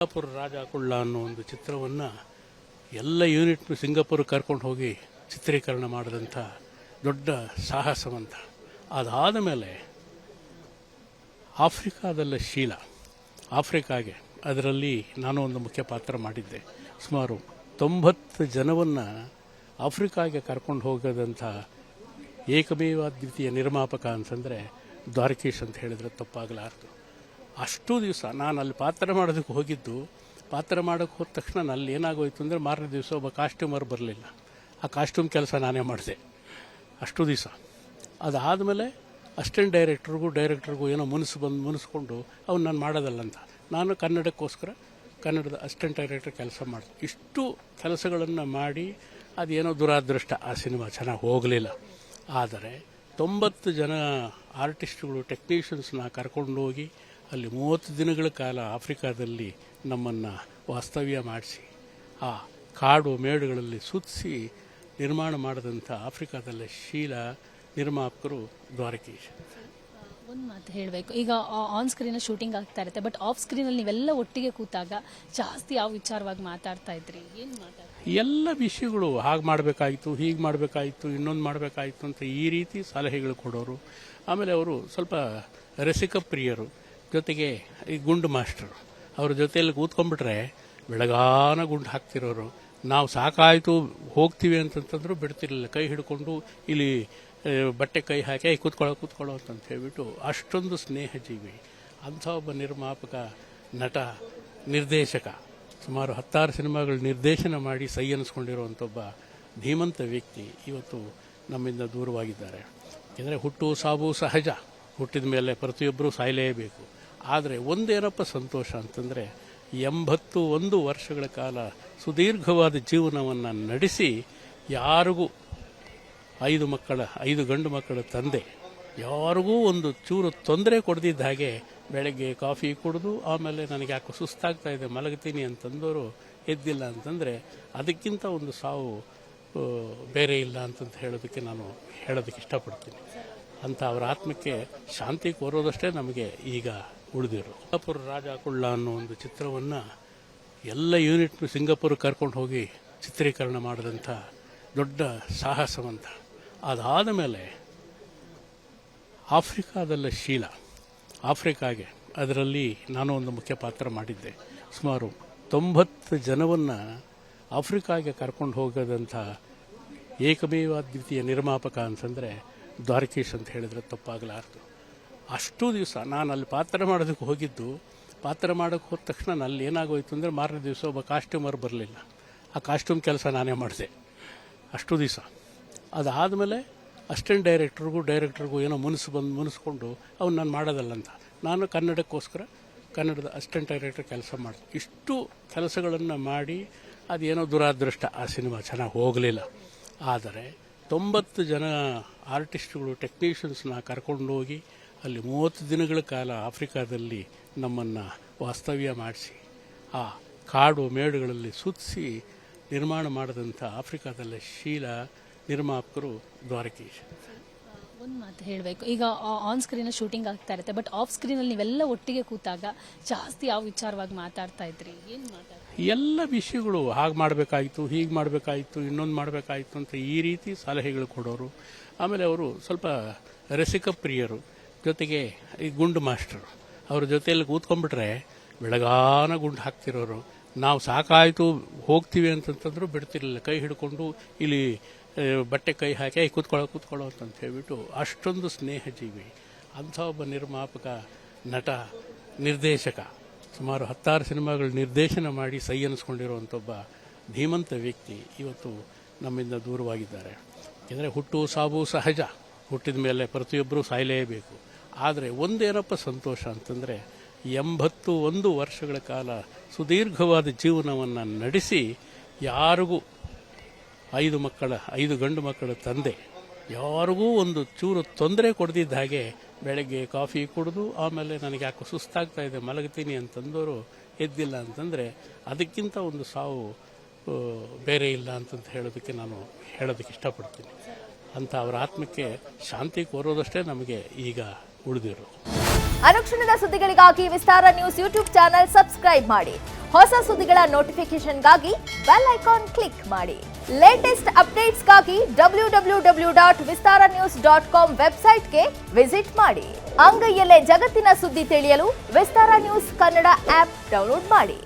Singapore ರಾಜ ಕುಳ್ಳ ಅನ್ನೋ ಒಂದು ಚಿತ್ರವನ್ನು ಎಲ್ಲ ಯೂನಿಟ್ ಸಿಂಗಾಪುರ ಕರ್ಕೊಂಡು ಹೋಗಿ ಚಿತ್ರೀಕರಣ ಮಾಡಿದಂಥ ದೊಡ್ಡ ಸಾಹಸವಂತ. ಅದಾದ ಮೇಲೆ ಆಫ್ರಿಕಾದಲ್ಲ ಶೀಲ, ಆಫ್ರಿಕಾಗೆ ಅದರಲ್ಲಿ ನಾನು ಒಂದು ಮುಖ್ಯ ಪಾತ್ರ ಮಾಡಿದ್ದೆ. ಸುಮಾರು 90 ಜನವನ್ನು ಆಫ್ರಿಕಾಗೆ ಕರ್ಕೊಂಡು ಹೋಗೋದಂಥ ಏಕಮೇವಾದ್ವಿತೀಯ ನಿರ್ಮಾಪಕ ಅಂತಂದರೆ ದ್ವಾರಕೀಶ್ ಅಂತ ಹೇಳಿದರೆ ತಪ್ಪಾಗಲಾರದು. ಅಷ್ಟು ದಿವಸ ನಾನು ಅಲ್ಲಿ ಪಾತ್ರ ಮಾಡೋದಕ್ಕೆ ಹೋಗಿದ್ದು, ಪಾತ್ರ ಮಾಡೋಕ್ಕೆ ಹೋದ ತಕ್ಷಣ ಅಲ್ಲಿ ಏನಾಗೋಯ್ತು ಅಂದರೆ ಮಾರನೇ ದಿವಸ ಒಬ್ಬ ಕಾಸ್ಟ್ಯೂಮರ್ ಬರಲಿಲ್ಲ. ಆ ಕಾಸ್ಟ್ಯೂಮ್ ಕೆಲಸ ನಾನೇ ಮಾಡಿದೆ ಅಷ್ಟು ದಿವಸ. ಅದಾದಮೇಲೆ ಅಸಿಸ್ಟೆಂಟ್ ಡೈರೆಕ್ಟ್ರಿಗೂ ಏನೋ ಮುನಿಸ್ಕೊಂಡು ಅವ್ನು ನಾನು ಮಾಡೋದಲ್ಲ ಅಂತ ನಾನು ಕನ್ನಡಕ್ಕೋಸ್ಕರ ಕನ್ನಡದ ಅಸಿಸ್ಟೆಂಟ್ ಡೈರೆಕ್ಟರ್ ಕೆಲಸ ಮಾಡಿದೆ. ಇಷ್ಟು ಕೆಲಸಗಳನ್ನು ಮಾಡಿ ಅದೇನೋ ದುರಾದೃಷ್ಟ, ಆ ಸಿನಿಮಾ ಚೆನ್ನಾಗಿ ಹೋಗಲಿಲ್ಲ. ಆದರೆ 90 ಜನ ಆರ್ಟಿಸ್ಟ್ಗಳು, ಟೆಕ್ನಿಷಿಯನ್ಸ್ನ ಕರ್ಕೊಂಡು ಹೋಗಿ ಅಲ್ಲಿ 30 ದಿನಗಳ ಕಾಲ ಆಫ್ರಿಕಾದಲ್ಲಿ ನಮ್ಮನ್ನು ವಾಸ್ತವ್ಯ ಮಾಡಿಸಿ ಆ ಕಾಡು ಮೇಡುಗಳಲ್ಲಿ ಸುತ್ತಿಸಿ ನಿರ್ಮಾಣ ಮಾಡಿದಂಥ ಆಫ್ರಿಕಾದಲ್ಲೇ ಶೀಲ ನಿರ್ಮಾಪಕರು ದ್ವಾರಕೀಶ್. ಒಂದು ಮಾತು ಹೇಳಬೇಕು, ಈಗ ಆನ್ ಸ್ಕ್ರೀನ್ ಶೂಟಿಂಗ್ ಆಗ್ತಾ ಇರುತ್ತೆ, ಬಟ್ ಆಫ್ ಸ್ಕ್ರೀನಲ್ಲಿ ನೀವೆಲ್ಲ ಒಟ್ಟಿಗೆ ಕೂತಾಗ ಜಾಸ್ತಿ ಯಾವ ವಿಚಾರವಾಗಿ ಮಾತಾಡ್ತಾ ಇದ್ರಿ? ಏನು ಮಾತಾಡ್ತಾ? ಎಲ್ಲ ವಿಷಯಗಳು ಹಾಗೆ ಮಾಡಬೇಕಾಯಿತು, ಹೀಗೆ ಮಾಡಬೇಕಾಯಿತು, ಇನ್ನೊಂದು ಮಾಡಬೇಕಾಯಿತು ಅಂತ ಈ ರೀತಿ ಸಲಹೆಗಳು ಕೊಡೋರು. ಆಮೇಲೆ ಅವರು ಸ್ವಲ್ಪ ರಸಿಕ ಪ್ರಿಯರು, ಜೊತೆಗೆ ಈ ಗುಂಡು ಮಾಸ್ಟರು. ಅವ್ರ ಜೊತೆಯಲ್ಲಿ ಕೂತ್ಕೊಂಡ್ಬಿಟ್ರೆ ಬೆಳಗಾನ ಗುಂಡು ಹಾಕ್ತಿರೋರು. ನಾವು ಸಾಕಾಯಿತು ಹೋಗ್ತೀವಿ ಅಂತಂತಂದ್ರೂ ಬಿಡ್ತಿರ್ಲಿಲ್ಲ. ಕೈ ಹಿಡ್ಕೊಂಡು ಇಲ್ಲಿ ಬಟ್ಟೆ ಕೈ ಹಾಕಿ ಕೂತ್ಕೊಳ್ಳೋ ಅಂತ ಹೇಳ್ಬಿಟ್ಟು ಅಷ್ಟೊಂದು ಸ್ನೇಹ ಜೀವಿ. ಅಂಥ ಒಬ್ಬ ನಿರ್ಮಾಪಕ, ನಟ, ನಿರ್ದೇಶಕ, ಸುಮಾರು 16 ಸಿನಿಮಾಗಳು ನಿರ್ದೇಶನ ಮಾಡಿ ಸೈ ಅನ್ನಿಸ್ಕೊಂಡಿರುವಂಥ ಒಬ್ಬ ಧೀಮಂತ ವ್ಯಕ್ತಿ ಇವತ್ತು ನಮ್ಮಿಂದ ದೂರವಾಗಿದ್ದಾರೆ. ಯಾಕೆಂದರೆ ಹುಟ್ಟು ಸಾವು ಸಹಜ, ಹುಟ್ಟಿದ ಮೇಲೆ ಪ್ರತಿಯೊಬ್ಬರೂ ಸಾಯಲೇಬೇಕು. ಆದರೆ ಒಂದೇನಪ್ಪ ಸಂತೋಷ ಅಂತಂದರೆ 81 ವರ್ಷಗಳ ಕಾಲ ಸುದೀರ್ಘವಾದ ಜೀವನವನ್ನು ನಡೆಸಿ ಯಾರಿಗೂ 5 ಗಂಡು ಮಕ್ಕಳ ತಂದೆ, ಯಾರಿಗೂ ಒಂದು ಚೂರು ತೊಂದರೆ ಕೊಡದಿದ್ದ ಹಾಗೆ ಬೆಳಗ್ಗೆ ಕಾಫಿ ಕುಡಿದು ಆಮೇಲೆ ನನಗೆ ಯಾಕೋ ಸುಸ್ತಾಗ್ತಾ ಇದೆ ಮಲಗ್ತೀನಿ ಅಂತಂದವರು ಎದ್ದಿಲ್ಲ ಅಂತಂದರೆ ಅದಕ್ಕಿಂತ ಒಂದು ಸಾವು ಬೇರೆ ಇಲ್ಲ ಅಂತಂತ ಹೇಳೋದಕ್ಕೆ ಇಷ್ಟಪಡ್ತೀನಿ. ಅಂತ ಅವರ ಆತ್ಮಕ್ಕೆ ಶಾಂತಿ ಕೋರೋದಷ್ಟೇ ನಮಗೆ ಈಗ ಉಳಿದಿರು. ಸಿಂಗಾಪುರ ರಾಜ ಕುಳ್ಳ ಅನ್ನೋ ಒಂದು ಚಿತ್ರವನ್ನು ಎಲ್ಲ ಯೂನಿಟ್ ಸಿಂಗಾಪುರ ಕರ್ಕೊಂಡು ಹೋಗಿ ಚಿತ್ರೀಕರಣ ಮಾಡಿದಂಥ ದೊಡ್ಡ ಸಾಹಸವಂತ. ಅದಾದ ಮೇಲೆ ಆಫ್ರಿಕಾದಲ್ಲ ಶೀಲ, ಆಫ್ರಿಕಾಗೆ ಅದರಲ್ಲಿ ನಾನು ಒಂದು ಮುಖ್ಯ ಪಾತ್ರ ಮಾಡಿದ್ದೆ. ಸುಮಾರು 90 ಜನವನ್ನು ಆಫ್ರಿಕಾಗೆ ಕರ್ಕೊಂಡು ಹೋಗೋದಂಥ ಏಕಮೇವಾದ್ವಿತೀಯ ನಿರ್ಮಾಪಕ ಅಂತಂದರೆ ದ್ವಾರಕೀಶ್ ಅಂತ ಹೇಳಿದರೆ ತಪ್ಪಾಗಲಾರದು. ಅಷ್ಟು ದಿವಸ ನಾನು ಅಲ್ಲಿ ಪಾತ್ರ ಮಾಡೋದಕ್ಕೆ ಹೋಗಿದ್ದು, ಪಾತ್ರ ಮಾಡೋಕ್ಕೆ ಹೋದ ತಕ್ಷಣ ಅಲ್ಲಿ ಏನಾಗೋಯ್ತು ಅಂದರೆ ಮಾರನೇ ದಿವಸ ಒಬ್ಬ ಕಾಸ್ಟ್ಯೂಮರ್ ಬರಲಿಲ್ಲ. ಆ ಕಾಸ್ಟ್ಯೂಮ್ ಕೆಲಸ ನಾನೇ ಮಾಡಿದೆ ಅಷ್ಟು ದಿವಸ. ಅದಾದಮೇಲೆ ಅಸಿಸ್ಟೆಂಟ್ ಡೈರೆಕ್ಟ್ರಿಗೂ ಏನೋ ಮುನಿಸ್ಕೊಂಡು ಅವ್ನು ನಾನು ಮಾಡೋದಲ್ಲ ಅಂತ ನಾನು ಕನ್ನಡಕ್ಕೋಸ್ಕರ ಕನ್ನಡದ ಅಸಿಸ್ಟೆಂಟ್ ಡೈರೆಕ್ಟರ್ ಕೆಲಸ ಮಾಡಿದೆ. ಇಷ್ಟು ಕೆಲಸಗಳನ್ನು ಮಾಡಿ ಅದೇನೋ ದುರಾದೃಷ್ಟ, ಆ ಸಿನಿಮಾ ಚೆನ್ನಾಗಿ ಹೋಗಲಿಲ್ಲ. ಆದರೆ 90 ಜನ ಆರ್ಟಿಸ್ಟ್ಗಳು, ಟೆಕ್ನಿಷಿಯನ್ಸ್ನ ಕರ್ಕೊಂಡು ಹೋಗಿ ಅಲ್ಲಿ 30 ದಿನಗಳ ಕಾಲ ಆಫ್ರಿಕಾದಲ್ಲಿ ನಮ್ಮನ್ನು ವಾಸ್ತವ್ಯ ಮಾಡಿಸಿ ಆ ಕಾಡು ಮೇಡುಗಳಲ್ಲಿ ಸುತ್ತಿಸಿ ನಿರ್ಮಾಣ ಮಾಡಿದಂಥ ಆಫ್ರಿಕಾದಲ್ಲೇ ಶೀಲ ನಿರ್ಮಾಪಕರು ದ್ವಾರಕೀಶ್. ಒಂದು ಮಾತು ಹೇಳಬೇಕು, ಈಗ ಆನ್ ಸ್ಕ್ರೀನ್ ಶೂಟಿಂಗ್ ಆಗ್ತಾ ಇರುತ್ತೆ, ಬಟ್ ಆಫ್ ಸ್ಕ್ರೀನಲ್ಲಿ ನೀವೆಲ್ಲ ಒಟ್ಟಿಗೆ ಕೂತಾಗ ಜಾಸ್ತಿ ಯಾವ ವಿಚಾರವಾಗಿ ಮಾತಾಡ್ತಾ ಇದ್ರಿ? ಏನು ಮಾತಾಡ್ತಾ? ಎಲ್ಲ ವಿಷಯಗಳು ಹಾಗೆ ಮಾಡಬೇಕಾಯಿತು, ಹೀಗೆ ಮಾಡಬೇಕಾಯಿತು, ಇನ್ನೊಂದು ಮಾಡಬೇಕಾಯಿತು ಅಂತ ಈ ರೀತಿ ಸಲಹೆಗಳು ಕೊಡೋರು. ಆಮೇಲೆ ಅವರು ಸ್ವಲ್ಪ ರಸಿಕ ಪ್ರಿಯರು, ಜೊತೆಗೆ ಈ ಗುಂಡು ಮಾಸ್ಟರು. ಅವ್ರ ಜೊತೆಯಲ್ಲಿ ಕೂತ್ಕೊಂಡ್ಬಿಟ್ರೆ ಬೆಳಗಾನ ಗುಂಡು ಹಾಕ್ತಿರೋರು. ನಾವು ಸಾಕಾಯಿತು ಹೋಗ್ತೀವಿ ಅಂತಂತಂದ್ರೂ ಬಿಡ್ತಿರ್ಲಿಲ್ಲ. ಕೈ ಹಿಡ್ಕೊಂಡು ಇಲ್ಲಿ ಬಟ್ಟೆ ಕೈ ಹಾಕಿ ಕೂತ್ಕೊಳ್ಳೋ ಅಂತ ಹೇಳ್ಬಿಟ್ಟು ಅಷ್ಟೊಂದು ಸ್ನೇಹ ಜೀವಿ. ಅಂಥ ಒಬ್ಬ ನಿರ್ಮಾಪಕ, ನಟ, ನಿರ್ದೇಶಕ, ಸುಮಾರು 16 ಸಿನಿಮಾಗಳು ನಿರ್ದೇಶನ ಮಾಡಿ ಸೈ ಅನ್ನಿಸ್ಕೊಂಡಿರುವಂಥ ಒಬ್ಬ ಧೀಮಂತ ವ್ಯಕ್ತಿ ಇವತ್ತು ನಮ್ಮಿಂದ ದೂರವಾಗಿದ್ದಾರೆ. ಯಾಕೆಂದರೆ ಹುಟ್ಟು ಸಾವು ಸಹಜ, ಹುಟ್ಟಿದ ಮೇಲೆ ಪ್ರತಿಯೊಬ್ಬರೂ ಸಾಯಲೇಬೇಕು. ಆದರೆ ಒಂದೇನಪ್ಪ ಸಂತೋಷ ಅಂತಂದರೆ 81 ವರ್ಷಗಳ ಕಾಲ ಸುದೀರ್ಘವಾದ ಜೀವನವನ್ನು ನಡೆಸಿ ಯಾರಿಗೂ 5 ಗಂಡು ಮಕ್ಕಳ ತಂದೆ, ಯಾರಿಗೂ ಒಂದು ಚೂರು ತೊಂದರೆ ಕೊಡದಿದ್ದ ಹಾಗೆ ಬೆಳಗ್ಗೆ ಕಾಫಿ ಕುಡಿದು ಆಮೇಲೆ ನನಗೆ ಯಾಕೋ ಸುಸ್ತಾಗ್ತಾ ಇದೆ ಮಲಗ್ತೀನಿ ಅಂತಂದವರು ಎದ್ದಿಲ್ಲ ಅಂತಂದರೆ ಅದಕ್ಕಿಂತ ಒಂದು ಸಾವು ಬೇರೆ ಇಲ್ಲ ಅಂತಂತ ಹೇಳೋದಕ್ಕೆ ಇಷ್ಟಪಡ್ತೀನಿ. ಅಂತ ಅವರ ಆತ್ಮಕ್ಕೆ ಶಾಂತಿ ಕೋರೋದಷ್ಟೇ ನಮಗೆ ಈಗ ಉಳಿದಿರು. ಅನುಕ್ಷಣದ ಸುದ್ದಿಗಳಿಗಾಗಿ ವಿಸ್ತಾರ ನ್ಯೂಸ್ ಯೂಟ್ಯೂಬ್ ಚಾನೆಲ್ ಸಬ್ಸ್ಕ್ರೈಬ್ ಮಾಡಿ. ಹೊಸ ಸುದ್ದಿಗಳ ನೋಟಿಫಿಕೇಶನ್ಗಾಗಿ ಬೆಲ್ ಐಕಾನ್ ಕ್ಲಿಕ್ ಮಾಡಿ. ಲೇಟೆಸ್ಟ್ ಅಪ್ಡೇಟ್ಸ್ಗಾಗಿ www.vistaranews.com ವೆಬ್ಸೈಟ್ಗೆ ವಿಸಿಟ್ ಮಾಡಿ. ಅಂಗೈಯಲ್ಲೇ ಜಗತ್ತಿನ ಸುದ್ದಿ ತಿಳಿಯಲು ವಿಸ್ತಾರ ನ್ಯೂಸ್ ಕನ್ನಡ ಆಪ್ ಡೌನ್ಲೋಡ್ ಮಾಡಿ.